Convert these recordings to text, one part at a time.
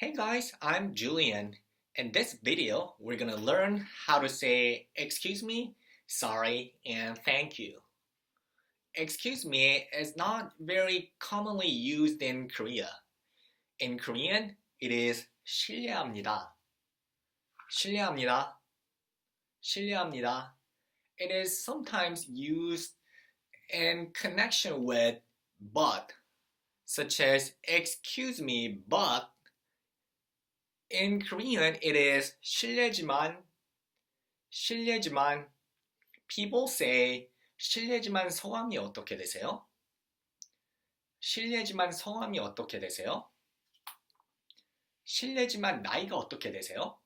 Hey guys, I'm Julian. In this video, we're gonna learn how to say excuse me, sorry, and thank you. Excuse me is not very commonly used in Korea. In Korean, it is 실례합니다. 실례합니다. 실례합니다. It is sometimes used in connection with but, such as excuse me, but in Korean, it is 실례지만, 실례지만. People say 실례지만 성함이 어떻게 되세요? 실례지만 성함이 어떻게 되세요? 실례지만 나이가 어떻게 되세요?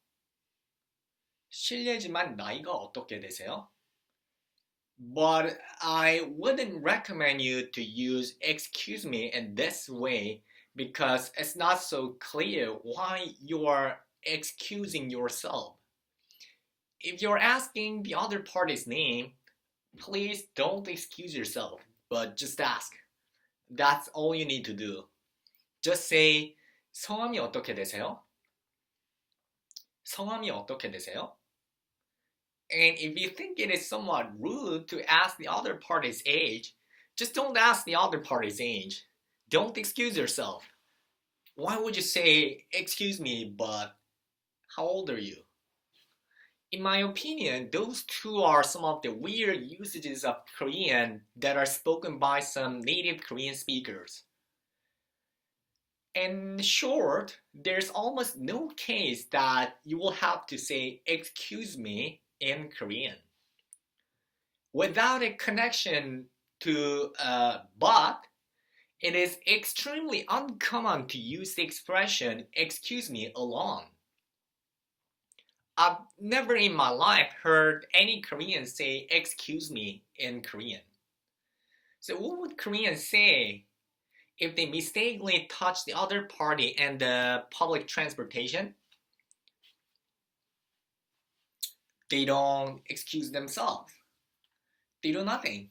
실례지만 나이가 어떻게 되세요? But I wouldn't recommend you to use excuse me in this way because it's not so clear why you are excusing yourself. If you're asking the other party's name, please don't excuse yourself, but just ask. That's all you need to do. Just say, 성함이 어떻게 되세요? 성함이 어떻게 되세요? And if you think it is somewhat rude to ask the other party's age, just don't ask the other party's age. Don't excuse yourself. Why would you say, excuse me, but how old are you? In my opinion, those two are some of the weird usages of Korean that are spoken by some native Korean speakers. In short, there's almost no case that you will have to say excuse me in Korean. Without a connection to but, it is extremely uncommon to use the expression excuse me alone. I've never in my life heard any Korean say excuse me in Korean. So what would Koreans say if they mistakenly touch the other party in the public transportation? They don't excuse themselves. They do nothing.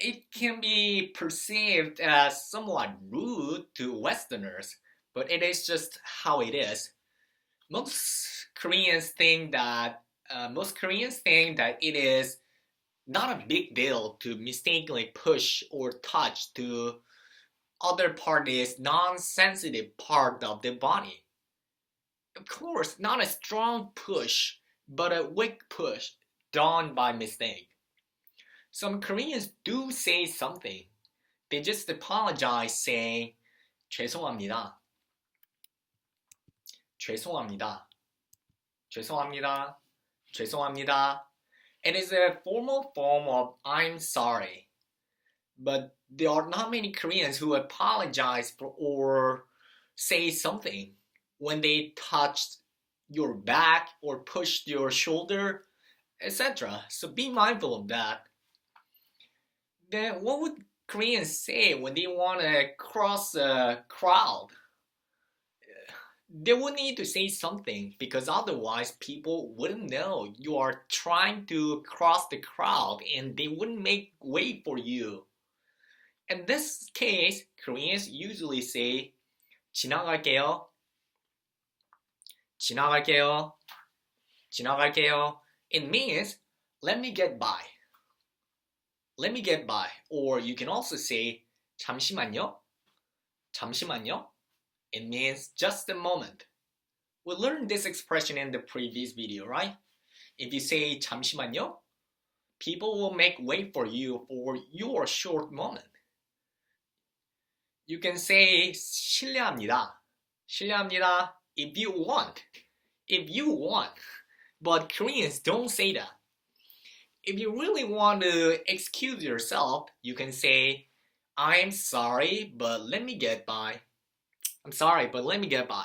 It can be perceived as somewhat rude to Westerners, but it is just how it is. Most Koreans think that it is not a big deal to mistakenly push or touch to other party's non-sensitive part of the body. Of course, not a strong push, but a weak push done by mistake. Some Koreans do say something. They just apologize saying 죄송합니다. 죄송합니다. 죄송합니다. 죄송합니다. It is a formal form of I'm sorry. But there are not many Koreans who apologize for or say something when they touched your back or pushed your shoulder, etc. So be mindful of that. Then what would Koreans say when they want to cross a crowd? They would need to say something because otherwise people wouldn't know you are trying to cross the crowd and they wouldn't make way for you. In this case, Koreans usually say 지나갈게요. 지나갈게요. 지나갈게요. It means let me get by. Let me get by. Or you can also say 잠시만요. 잠시만요. It means just a moment. We learned this expression in the previous video, right? If you say 잠시만요, people will make way for you for your short moment. You can say 실례합니다. 실례합니다 if you want. If you want. But Koreans don't say that. If you really want to excuse yourself, you can say I'm sorry, but let me get by. I'm sorry, but let me get by.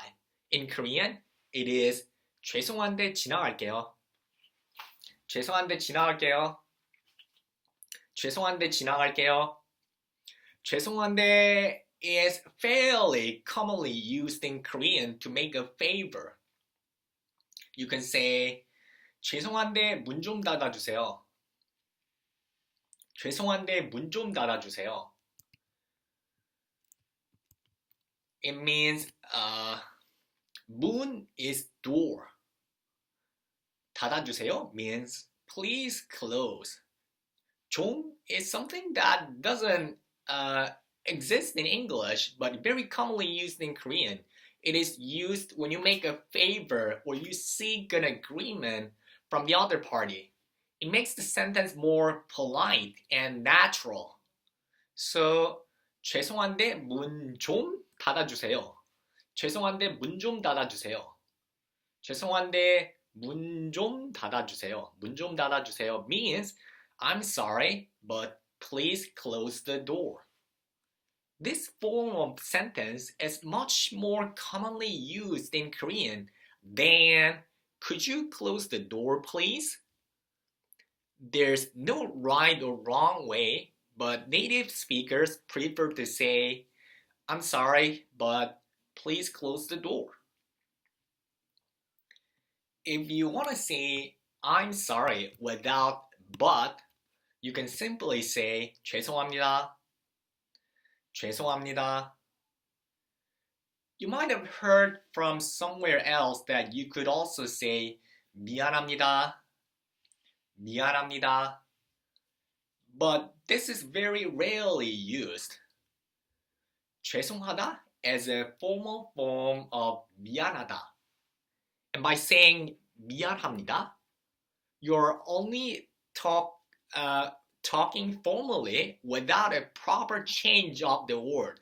In Korean, it is 죄송한데 지나갈게요. 죄송한데 지나갈게요. 죄송한데 지나갈게요. 죄송한데 is fairly commonly used in Korean to make a favor. You can say 죄송한데 문 좀 닫아주세요. 죄송한데 문 좀 닫아주세요. It means 문 is door. 닫아주세요 means please close. 좀 is something that doesn't exist in English but very commonly used in Korean. It is used when you make a favor or you seek an agreement from the other party. It makes the sentence more polite and natural. So, 죄송한데 문 좀 닫아주세요. 죄송한데 문 좀 닫아주세요. 죄송한데 문 좀 닫아주세요. 문 좀 닫아주세요 means I'm sorry, but please close the door. This form of sentence is much more commonly used in Korean than could you close the door please? There's no right or wrong way, but native speakers prefer to say I'm sorry, but please close the door. If you want to say I'm sorry without but, you can simply say 죄송합니다. 죄송합니다. You might have heard from somewhere else that you could also say 미안합니다. 미안합니다. But this is very rarely used. 죄송하다 is a formal form of 미안하다. And by saying 미안합니다, you're only talking formally without a proper change of the word,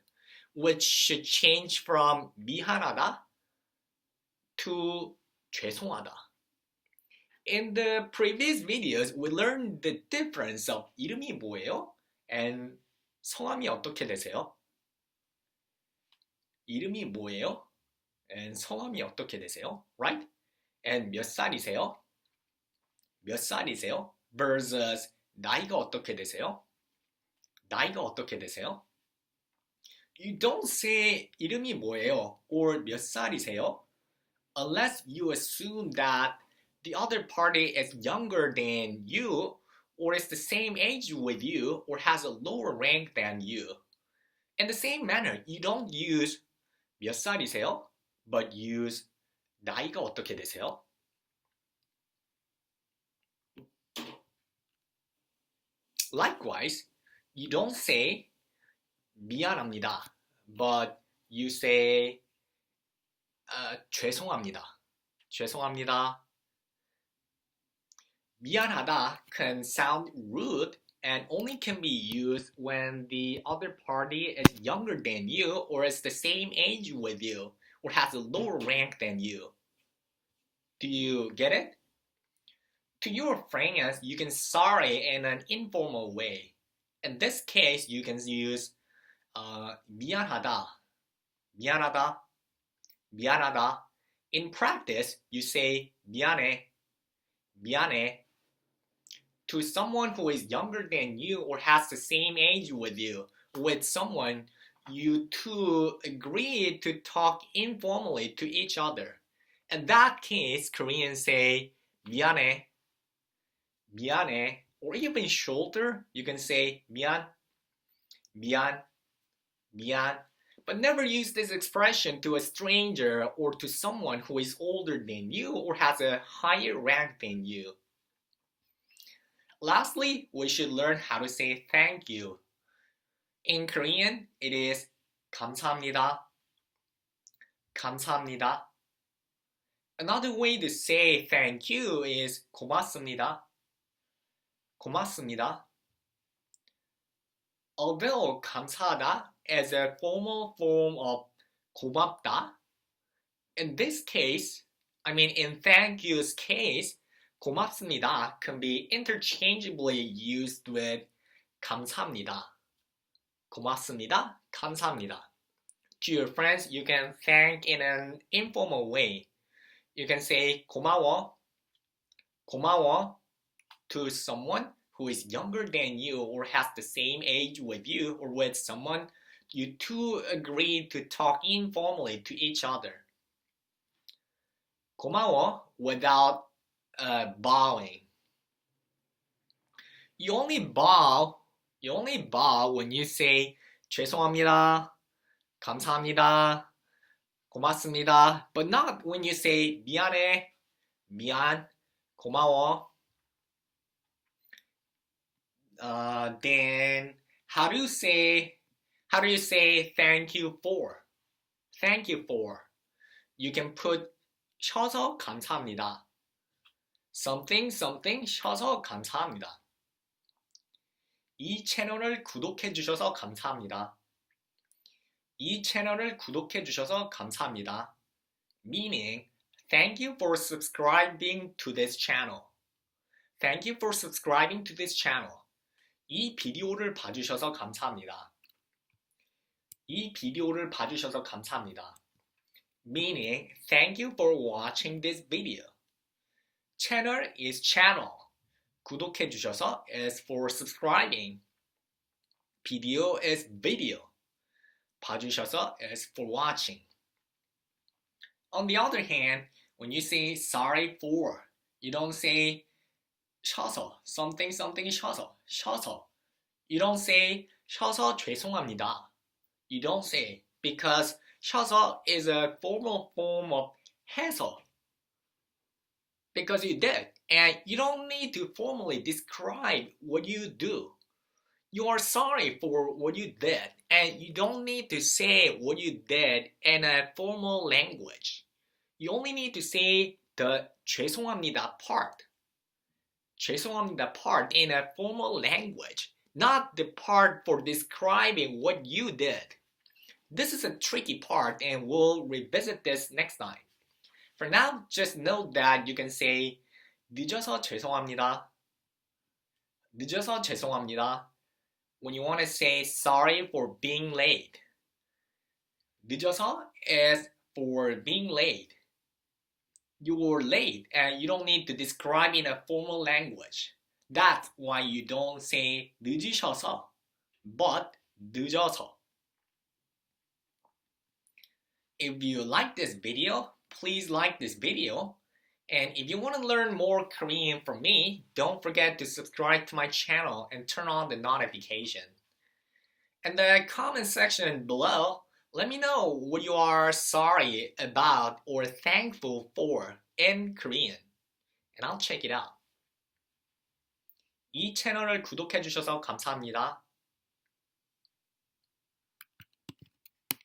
which should change from 미안하다 to 죄송하다. In the previous videos, we learned the difference of 이름이 뭐예요? And 성함이 어떻게 되세요? 이름이 뭐예요? And 성함이 어떻게 되세요? Right? And 몇 살이세요? 몇 살이세요? versus 나이가 어떻게 되세요? 나이가 어떻게 되세요? You don't say 이름이 뭐예요? or 몇 살이세요? Unless you assume that the other party is younger than you or is the same age with you or has a lower rank than you. In the same manner, you don't use 몇 살이세요? but use 나이가 어떻게 되세요? Likewise, you don't say 미안합니다, but you say 죄송합니다. 죄송합니다. 미안하다 can sound rude and only can be used when the other party is younger than you or is the same age with you or has a lower rank than you. Do you get it? To your friends, you can sorry in an informal way. In this case, you can use 미안하다, 미안하다, 미안하다. In practice, you say 미안해, 미안해. To someone who is younger than you or has the same age with you, with someone you two agree to talk informally to each other. In that case, Koreans say 미안해, 미안해, or even shorter, you can say 미안, 미안, 미안, but never use this expression to a stranger or to someone who is older than you or has a higher rank than you. Lastly, we should learn how to say thank you. In Korean, it is 감사합니다, 감사합니다. Another way to say thank you is 고맙습니다, 고맙습니다. Although 감사하다 is a formal form of 고맙다, in thank you's case, 고맙습니다 can be interchangeably used with 감사합니다. 고맙습니다, 감사합니다. To your friends, you can thank in an informal way. You can say 고마워, 고마워 to someone who is younger than you or has the same age with you or with someone you two agree to talk informally to each other. 고마워 without bowing. You only bow when you say 죄송합니다, 감사합니다, 고맙습니다. But not when you say 미안해, 미안, 고마워. Then how do you say thank you for? Thank you for. You can put 쉬어서 감사합니다. Something 쉬어서 감사합니다. 이 채널을 구독해 주셔서 감사합니다. 이 채널을 구독해 주셔서 감사합니다. Meaning, thank you for subscribing to this channel. Thank you for subscribing to this channel. 이 비디오를 봐주셔서 감사합니다. 이 비디오를 봐주셔서 감사합니다. Meaning, thank you for watching this video. Channel is channel. 구독해 주셔서 is for subscribing. Video is video. 봐주셔서 is for watching. On the other hand, when you say sorry for, you don't say 쉬어서, something 쉬어서. You don't say 쉬어서 죄송합니다. You don't say because 쉬어서 is a formal form of 해서. Because you did, and you don't need to formally describe what you do. You are sorry for what you did, and you don't need to say what you did in a formal language. You only need to say the 죄송합니다 part. 죄송합니다 part in a formal language, not the part for describing what you did. This is a tricky part, and we'll revisit this next time. For now, just note that you can say 늦어서 죄송합니다. 늦어서 죄송합니다. When you want to say sorry for being late. 늦어서 is for being late. You were late and you don't need to describe in a formal language. That's why you don't say 늦으셔서, but 늦어서. If you like this video, please like this video. And if you want to learn more Korean from me, don't forget to subscribe to my channel and turn on the notification. In the comment section below, let me know what you are sorry about or thankful for in Korean, and I'll check it out. 이 채널을 구독해 주셔서 감사합니다.